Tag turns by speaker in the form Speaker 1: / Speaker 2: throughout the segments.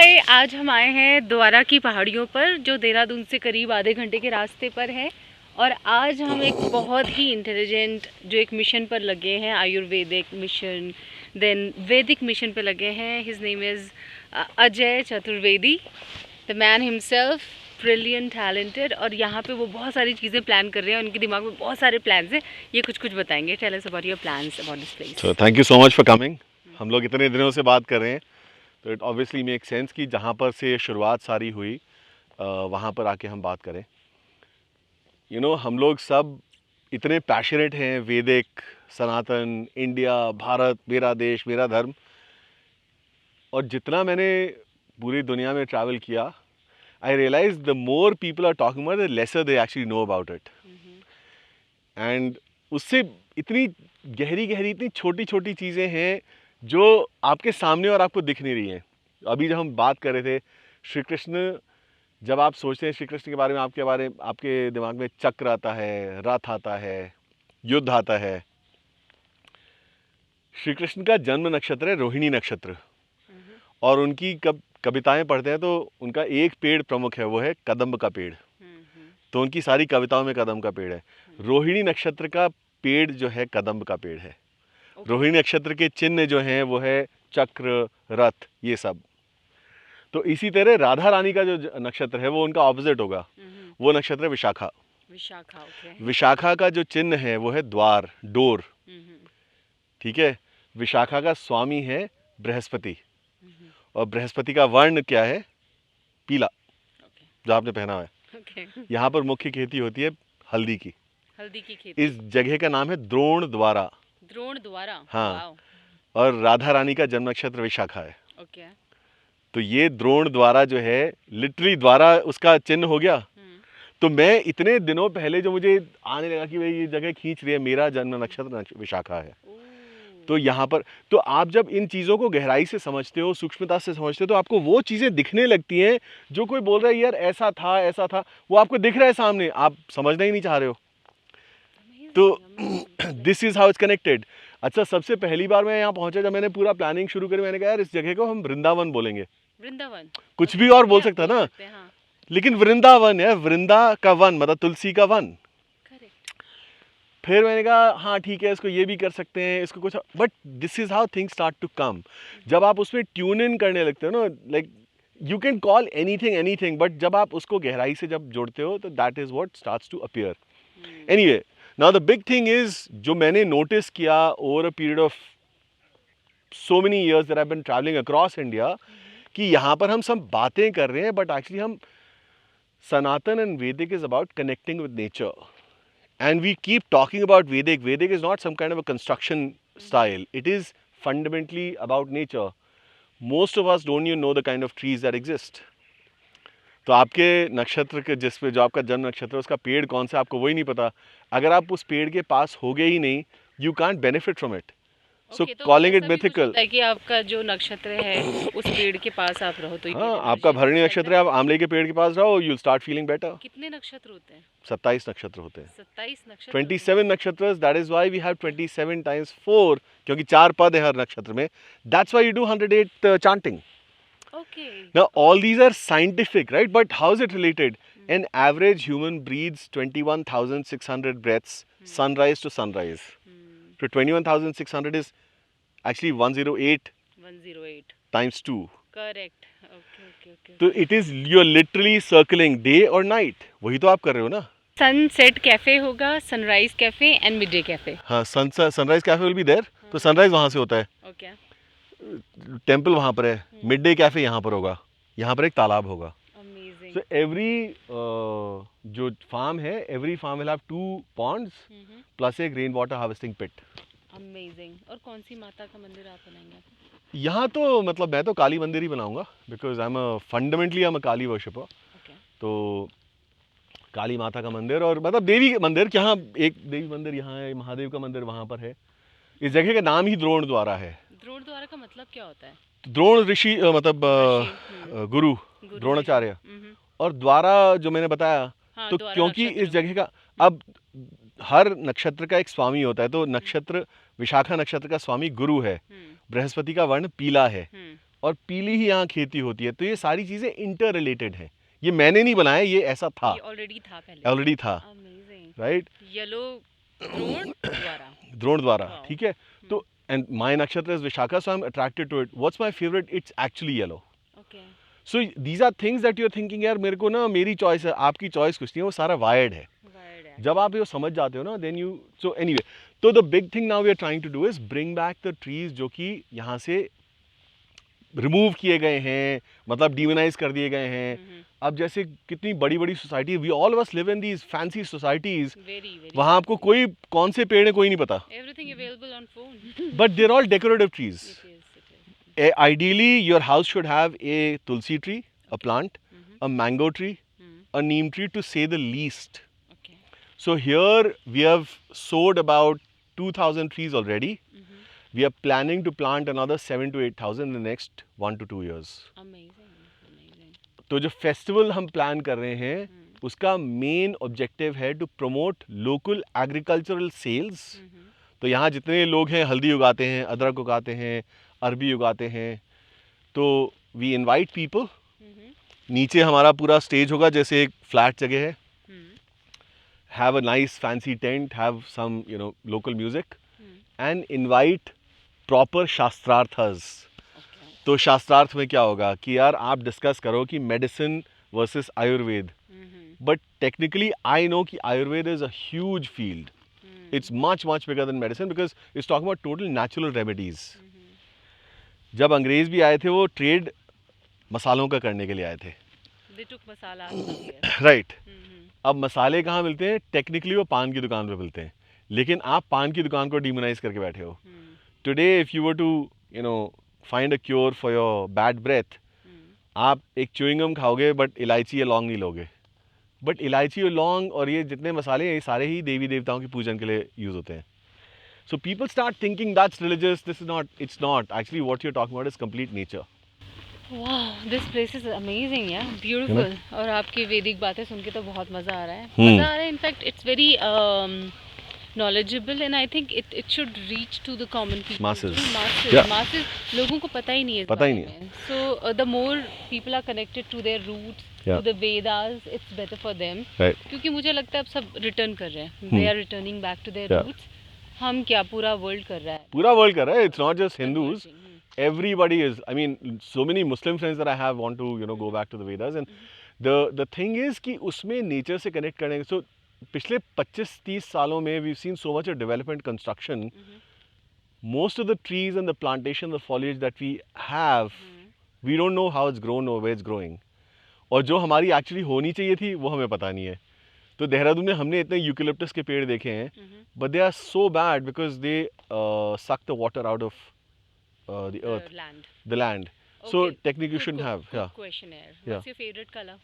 Speaker 1: हाय, आज हम आए हैं द्वारा की पहाड़ियों पर जो देहरादून से करीब आधे घंटे के रास्ते पर है। और आज हम एक बहुत ही इंटेलिजेंट जो एक मिशन पर लगे हैं, आयुर्वेदिक मिशन, देन वैदिक मिशन पर लगे हैं। His name is Ajay Chaturvedi, the man himself, brilliant, talented. और यहाँ पे वो बहुत सारी चीज़ें प्लान कर रहे हैं, उनके दिमाग में बहुत सारे प्लान्स हैं। ये कुछ बताएंगे। Tell us about your plans about this place.
Speaker 2: So thank you so much for coming. हम लोग इतने दिनों से बात कर रहे हैं, तो इट ऑब्वियसली मेक सेंस कि जहाँ पर से शुरुआत सारी हुई वहाँ पर आके हम बात करें। हम लोग सब इतने पैशनेट हैं, वैदिक, सनातन, इंडिया, भारत, मेरा देश, मेरा धर्म। और जितना मैंने पूरी दुनिया में ट्रैवल किया, I realise the more people are talking about the lesser they actually know about it. And उससे इतनी गहरी गहरी, इतनी छोटी छोटी चीज़ें हैं जो आपके सामने और आपको दिख नहीं रही हैं। अभी जब हम बात कर रहे थे श्री कृष्ण, जब आप सोचते हैं श्री कृष्ण के बारे में, आपके दिमाग में चक्र आता है, रथ आता है, युद्ध आता है। श्री कृष्ण का जन्म नक्षत्र है रोहिणी नक्षत्र, और उनकी कविताएं पढ़ते हैं तो उनका एक पेड़ प्रमुख है, वो है कदम्ब का पेड़। तो उनकी सारी कविताओं में कदम्ब का पेड़ है। रोहिणी नक्षत्र का पेड़ जो है कदम्ब का पेड़ है। रोहिणी नक्षत्र के चिन्ह जो हैं वो है चक्र, रथ, ये सब। तो इसी तरह राधा रानी का जो नक्षत्र है वो उनका ऑपोजिट होगा। वो नक्षत्र है विशाखा। विशाखा का जो चिन्ह है वो है द्वार, डोर। ठीक है। विशाखा का स्वामी है बृहस्पति, और बृहस्पति का वर्ण क्या है? पीला, जो आपने पहना है। यहाँ पर मुख्य खेती होती है हल्दी की खेती। इस जगह का नाम है द्रोण द्वारा। हाँ। और राधा रानी का जन्म नक्षत्र विशाखा है। तो ये द्रोण द्वारा जो है, लिटरली द्वारा उसका चिन्ह हो गया। तो मैं इतने दिनों पहले जो मुझे आने लगा कि भाई ये जगह खींच रही है, मेरा जन्म नक्षत्र विशाखा है। तो यहाँ पर तो आप जब इन चीज़ों को गहराई से समझते हो, सूक्ष्मता से समझते हो, तो आपको वो चीज़ें दिखने लगती हैं जो कोई बोल रहा है यार ऐसा था ऐसा था, वो आपको दिख रहा है सामने, आप समझना ही नहीं चाह रहे हो। तो this is how it's connected. अच्छा, सबसे पहली बार मैं यहाँ पहुंचा, जब मैंने पूरा प्लानिंग शुरू करी, मैंने कहा यार इस जगह को हम वृंदावन बोलेंगे। वृंदावन कुछ भी और बोल सकता ना, लेकिन वृंदावन है, वृंदा का वन मतलब तुलसी का वन। फिर मैंने कहा हाँ ठीक है, इसको ये भी कर सकते हैं, इसको कुछ, but this is how things start to come. जब आप उसमें ट्यून इन करने लगते हो ना, like you can call anything, but जब आप उसको गहराई से जब जोड़ते हो तो that is what starts to appear. Anyway, now the big thing is, जो मैंने नोटिस किया over a period of so many years that I have been travelling across India, कि यहाँ पर हम सब बातें कर रहे हैं, बट एक्चुअली हम सनातन एंड वैदिक is about connecting with nature. And we keep talking about Vedic. Vedic is not some kind of a construction style. It is fundamentally about nature. Most of us don't even know the kind of trees that exist. तो आपके नक्षत्र के जिसपे जो आपका जन्म नक्षत्र है उसका पेड़ कौन सा आपको वही नहीं पता। अगर आप उस पेड़ के पास होगे ही नहीं, you can't benefit from it. So calling it mythical.
Speaker 1: कि आपका जो नक्षत्र है उस पेड़ के पास आप रहो तो
Speaker 2: हाँ, आपका भरणी नक्षत्र है, आप आमले के पेड़ के पास रहो, you'll start feeling better.
Speaker 1: कितने नक्षत्र होते हैं?
Speaker 2: 27 नक्षत्र होते हैं.
Speaker 1: 27 नक्षत्र.
Speaker 2: 27 नक्षत्र. That is why we have 27 times 4, क्योंकि 4 पद है हर नक्षत्र में. That's why you do 108 chanting.
Speaker 1: Okay.
Speaker 2: Now all these are scientific, right? But how is it related? An average human breathes 21,600 breaths, sunrise to sunrise. So 21,600 is actually 108 times 2.
Speaker 1: Correct. Okay.
Speaker 2: तो it is, you're literally circling day or night. वही तो आप कर रहे हो ना.
Speaker 1: Sunset cafe होगा, sunrise cafe and midday cafe.
Speaker 2: हाँ, sunrise cafe will be there. तो सनराइज वहाँ से होता है.
Speaker 1: ओके.
Speaker 2: टेम्पल वहाँ पर है. मिडडे कैफे यहाँ पर होगा. यहाँ पर एक तालाब होगा.
Speaker 1: Amazing.
Speaker 2: So every जो फार्म है, every farm will have 2 ponds plus एक रेन वाटर हार्वेस्टिंग पिट.
Speaker 1: अमेजिंग. और कौन सी माता का मंदिर आप बनाएंगे?
Speaker 2: यहाँ तो मतलब मैं तो काली मंदिर ही बनाऊंगा, because I am a Kali worshipper. तो काली माता का मंदिर, और मतलब देवी मंदिर, यहाँ एक देवी मंदिर यहाँ है, महादेव का मंदिर वहाँ पर है. इस जगह का नाम ही द्रोण द्वारा है.
Speaker 1: द्रोण द्वारा का मतलब क्या होता है?
Speaker 2: द्रोण ऋषि मतलब गुरु द्रोणाचार्य. और द्वारा जो मैंने बताया, तो क्योंकि इस जगह का, अब हर नक्षत्र का एक स्वामी होता है. तो नक्षत्र, विशाखा नक्षत्र का स्वामी गुरु है. बृहस्पति का वर्ण पीला है. और पीली ही यहाँ खेती होती है। तो ये सारी चीज़ें इंटर रिलेटेड हैं, ये मैंने नहीं बनाया, ये ऐसा था,
Speaker 1: ये ऑलरेडी था। अमेजिंग।
Speaker 2: राइट।
Speaker 1: येलो
Speaker 2: द्रोण द्वारा,
Speaker 1: Wow.
Speaker 2: ठीक है। तो and my nakshatra is Vishakha, so I am attracted to it. What's my favourite? It's actually yellow.
Speaker 1: Okay.
Speaker 2: So these are things that you are thinking यार मेरे को ना मेरी चॉइस है, आपकी चॉइस कुछ नहीं है, वो सारा वायर्ड है। जब आप ये समझ जाते हो ना, देन यू, सो एनीवे, तो the big thing now we are trying to do is bring back the trees जो कि यहाँ से रिमूव किए गए हैं, मतलब डिमोनाइज कर दिए गए हैं। अब जैसे कितनी बड़ी बड़ी society, we all of us live in these fancy societies, वहाँ आपको कोई कौन से पेड़ है कोई नहीं पता,
Speaker 1: everything available on phone,
Speaker 2: but there all decorative trees. Ideally, your house should have a tulsi tree, a plant, a mango tree, a neem tree, to say the least.
Speaker 1: Okay.
Speaker 2: So here we have sowed about 2,000 trees already. We are planning to plant another 7 to 8,000 in the next 1 to 2 years.
Speaker 1: Amazing.
Speaker 2: तो जो festival हम plan कर रहे हैं उसका main objective है to promote local agricultural sales. तो यहाँ जितने लोग हैं हल्दी उगाते हैं, अदरक उगाते हैं, अरबी उगाते हैं, तो वी इनवाइट पीपल। नीचे हमारा पूरा स्टेज होगा जैसे एक फ्लैट जगह है, have a nice fancy tent, have some local music and invite proper shastrarths. तो शास्त्रार्थ में क्या होगा कि यार आप डिस्कस करो कि medicine versus Ayurveda, but technically I know कि Ayurveda is a huge field, it's much bigger than medicine because it's talking about total natural remedies. जब अंग्रेज भी आए थे वो ट्रेड मसालों का करने के लिए आए थे, राइट। अब मसाले कहाँ मिलते हैं? टेक्निकली वो पान की दुकान पे मिलते हैं, लेकिन आप पान की दुकान को डिमोनाइज करके बैठे हो। Today if you were to find a cure for your bad breath, आप एक च्युइंगम खाओगे बट इलायची या लौंग नहीं लोगे। बट इलायची और लौंग और ये जितने मसाले हैं ये सारे ही देवी देवताओं की पूजन के लिए यूज होते हैं। So people start thinking that's religious. This is not. It's not. Actually, what you're talking about is complete nature.
Speaker 1: Wow, this place is amazing, yeah, beautiful. और आपकी वैदिक बातें सुन के तो बहुत मज़ा आ रहा है। मज़ा आ रहा है। In fact, it's very knowledgeable and I think it should reach to the common people.
Speaker 2: Masses.
Speaker 1: Masses. लोगों को पता ही नहीं है।
Speaker 2: पता ही नहीं है।
Speaker 1: So the more people are connected to their roots, to the Vedas, it's better for them.
Speaker 2: Right.
Speaker 1: क्योंकि मुझे लगता है अब सब रिटर्न कर रहे हैं। They are returning back to their roots. हम क्या पूरा वर्ल्ड कर रहा है? पूरा
Speaker 2: वर्ल्ड कर रहा है। It's not just Hindus. Everybody is. I mean, so many Muslim friends that I have want to go back to the Vedas, and the thing is कि उसमें नेचर से कनेक्ट करने। So पिछले 25-30 सालों में we've seen so much of development, construction. Most of the trees and the plantation, the foliage that we have, we don't know how it's grown or where it's growing. और जो हमारी actually होनी चाहिए थी वो हमें पता नहीं है। तो देहरादून में हमने इतने यूकेलिप्टस के पेड़ देखे हैं, but they are so bad because they suck the water out of the earth, the land. So technically you should have,
Speaker 1: question है, what's your favourite colour?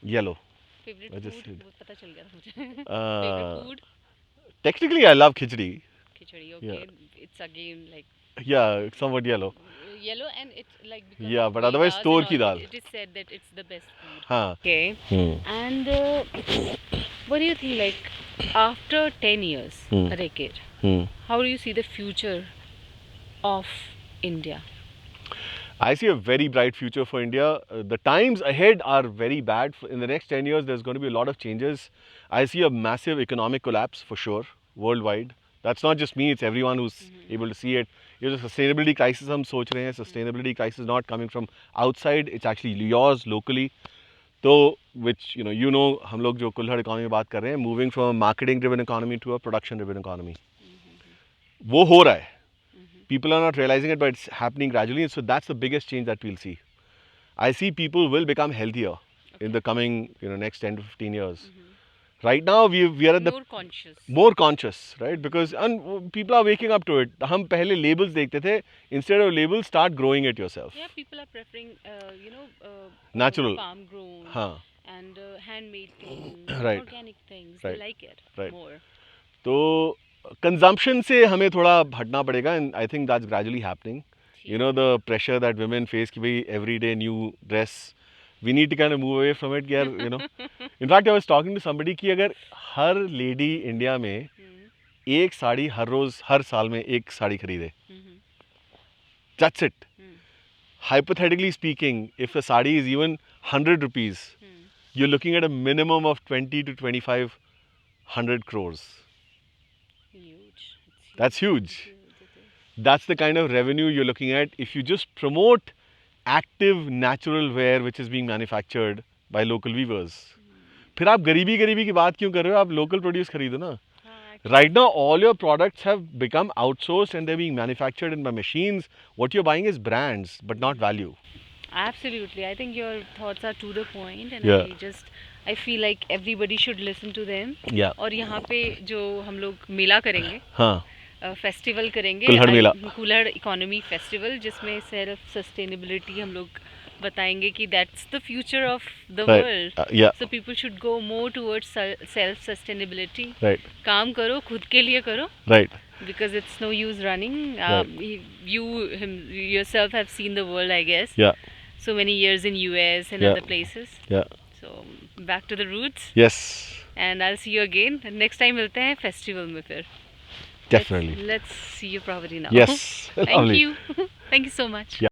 Speaker 2: Yellow.
Speaker 1: Favourite food? वो पता चल गया था मुझे। Favourite food?
Speaker 2: Technically I love khichdi.
Speaker 1: Khichdi, okay, it's again like
Speaker 2: somewhat yellow
Speaker 1: and it's like
Speaker 2: but otherwise तोर की दाल.
Speaker 1: It is said that it's the best food.
Speaker 2: हाँ.
Speaker 1: Okay. And what do you think, like after 10 years, Rekir, how do you see the future of India?
Speaker 2: I see a very bright future for India. The times ahead are very bad. In the next 10 years, there's going to be a lot of changes. I see a massive economic collapse for sure, worldwide. That's not just me, it's everyone who's able to see it. ये जो sustainability crisis हम सोच रहे हैं, sustainability crisis not coming from outside, it's actually yours locally. तो which हम लोग जो कुल्हड़ इकोनॉमी में बात कर रहे हैं, moving from a marketing driven economy to a production driven economy, वो हो रहा है. People are not realizing it, but it's happening gradually. So that's the biggest change that we'll see. I see people will become healthier in the coming next 10 to 15 years. Right now we are at the more conscious, right? Because people are waking up to it. हम पहले labels देखते थे, instead of labels start growing it yourself.
Speaker 1: Yeah, people are preferring
Speaker 2: natural,
Speaker 1: farm grown, and handmade things,
Speaker 2: right,
Speaker 1: organic things.
Speaker 2: Right.
Speaker 1: They like it more.
Speaker 2: तो consumption से हमें थोड़ा हटना पड़ेगा, and I think that's gradually happening. The pressure that women face कि भाई every day new dress, we need to kind of move away from it. In fact, I was talking to somebody कि अगर हर lady India में एक साड़ी हर रोज हर साल में एक साड़ी खरीदे, that's it. hypothetically speaking, if a sari is even 100 rupees, you're looking at a minimum of 20 to 2500 crores.
Speaker 1: Huge. It's
Speaker 2: That's huge.
Speaker 1: huge. It is.
Speaker 2: That's the kind of revenue you're looking at if you just promote active natural wear which is being manufactured by local weavers. फिर आप गरीबी की बात क्यों कर रहे हो? आप local produce खरीदो ना.
Speaker 1: हाँ,
Speaker 2: Right now, all your products have become outsourced and they're being manufactured by machines. What you're buying is brands, but not value.
Speaker 1: absolutely. I think your thoughts are to the point, and
Speaker 2: Yeah.
Speaker 1: I feel like everybody should listen to them.
Speaker 2: Yeah.
Speaker 1: और यहाँ पे जो हम लोग मेला करेंगे,
Speaker 2: हाँ.
Speaker 1: Festival करेंगे,
Speaker 2: कुल्हड़ मेला.
Speaker 1: कुल्हड़ इकोनॉमी फेस्टिवल, जिसमें सेल्फ सस्टेनेबिलिटी हम लोग बताएंगे कि that's the future of the
Speaker 2: Right.
Speaker 1: World.
Speaker 2: Yeah.
Speaker 1: So people should go more towards self sustainability.
Speaker 2: Right.
Speaker 1: काम करो, खुद के लिए करो.
Speaker 2: Right.
Speaker 1: Because it's no use running.
Speaker 2: Right.
Speaker 1: You yourself have seen the world, I guess.
Speaker 2: Yeah.
Speaker 1: So many years in US and
Speaker 2: Yeah.
Speaker 1: other places.
Speaker 2: Yeah.
Speaker 1: So back to the roots.
Speaker 2: Yes.
Speaker 1: And I'll see you again. Next time मिलते हैं festival में फिर.
Speaker 2: Definitely.
Speaker 1: Let's see you probably now.
Speaker 2: Yes.
Speaker 1: Thank
Speaker 2: Lovely.
Speaker 1: you. Thank you so much.
Speaker 2: Yeah.